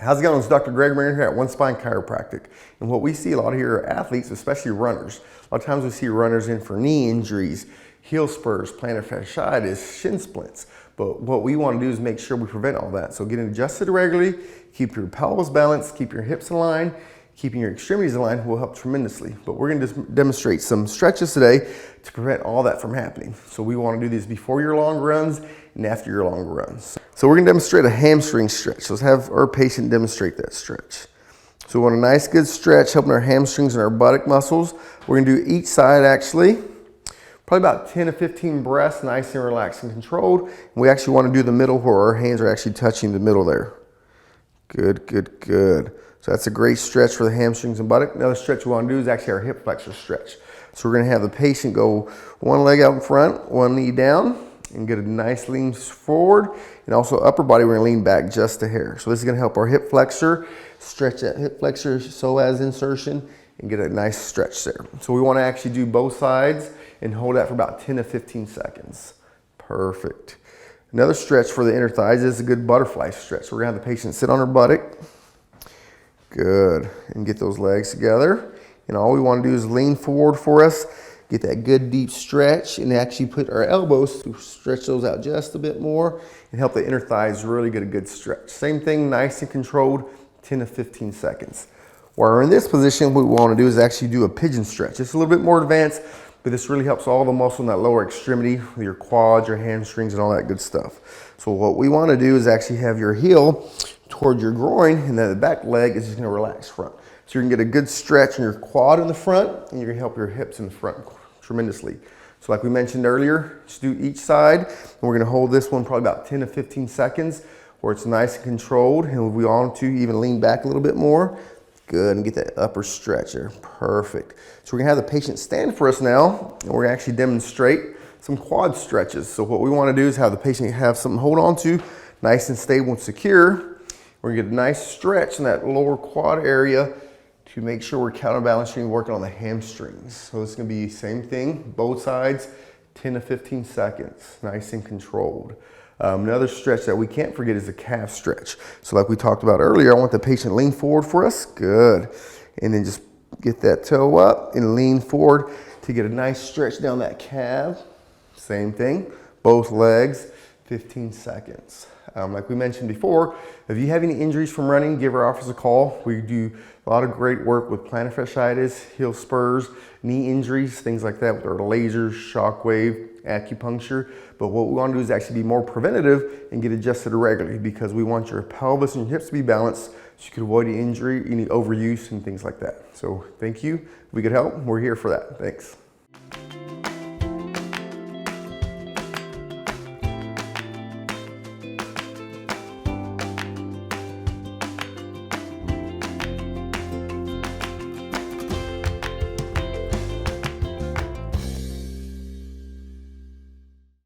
How's it going? It's Dr. Greg Marion here at One Spine Chiropractic. And what we see a lot here are athletes, especially runners. A lot of times we see runners in for knee injuries, heel spurs, plantar fasciitis, shin splints. But what we want to do is make sure we prevent all that. So getting adjusted regularly, keep your pelvis balanced, keep your hips in line, keeping your extremities in line will help tremendously. But we're going to demonstrate some stretches today to prevent all that from happening. So we want to do these before your long runs and after your long runs. So we're going to demonstrate a hamstring stretch. So let's have our patient demonstrate that stretch. So we want a nice good stretch, helping our hamstrings and our buttock muscles. We're going to do each side actually. Probably about 10 to 15 breaths, nice and relaxed and controlled. And we actually want to do the middle where our hands are actually touching the middle there. Good, good, good. So that's a great stretch for the hamstrings and buttock. Another stretch we want to do is actually our hip flexor stretch. So we're going to have the patient go one leg out in front, one knee down, and get a nice lean forward. And also upper body, we're going to lean back just a hair. So this is going to help our hip flexor, stretch that hip flexor psoas insertion, and get a nice stretch there. So we want to actually do both sides and hold that for about 10 to 15 seconds. Perfect. Another stretch for the inner thighs is a good butterfly stretch. So we're going to have the patient sit on her buttock. Good. And get those legs together. And all we want to do is lean forward for us, get that good deep stretch, and actually put our elbows to stretch those out just a bit more and help the inner thighs really get a good stretch. Same thing, nice and controlled, 10 to 15 seconds. While we're in this position, what we want to do is actually do a pigeon stretch. It's a little bit more advanced, but this really helps all the muscle in that lower extremity, your quads, your hamstrings, and all that good stuff. So what we want to do is actually have your heel toward your groin, and then the back leg is just going to relax front. So you're going to get a good stretch in your quad in the front, and you're going to help your hips in the front tremendously. So like we mentioned earlier, just do each side, and we're going to hold this one probably about 10 to 15 seconds where it's nice and controlled, and if we want to even lean back a little bit more. Good, and get that upper stretch there. Perfect. So we're going to have the patient stand for us now, and we're going to actually demonstrate some quad stretches. So what we want to do is have the patient have something to hold on to, nice and stable and secure. We're going to get a nice stretch in that lower quad area to make sure we're counterbalancing, working on the hamstrings. So it's going to be the same thing, both sides, 10 to 15 seconds, nice and controlled. Another stretch that we can't forget is the calf stretch. So like we talked about earlier, I want the patient lean forward for us. Good. And then just get that toe up and lean forward to get a nice stretch down that calf. Same thing, both legs, 15 seconds. Like we mentioned before, if you have any injuries from running, give our office a call. We do a lot of great work with plantar fasciitis, heel spurs, knee injuries, things like that with our lasers, shockwave, acupuncture. But what we want to do is actually be more preventative and get adjusted regularly, because we want your pelvis and your hips to be balanced so you can avoid any injury, any overuse and things like that. So thank you. If we could help, we're here for that. Thanks.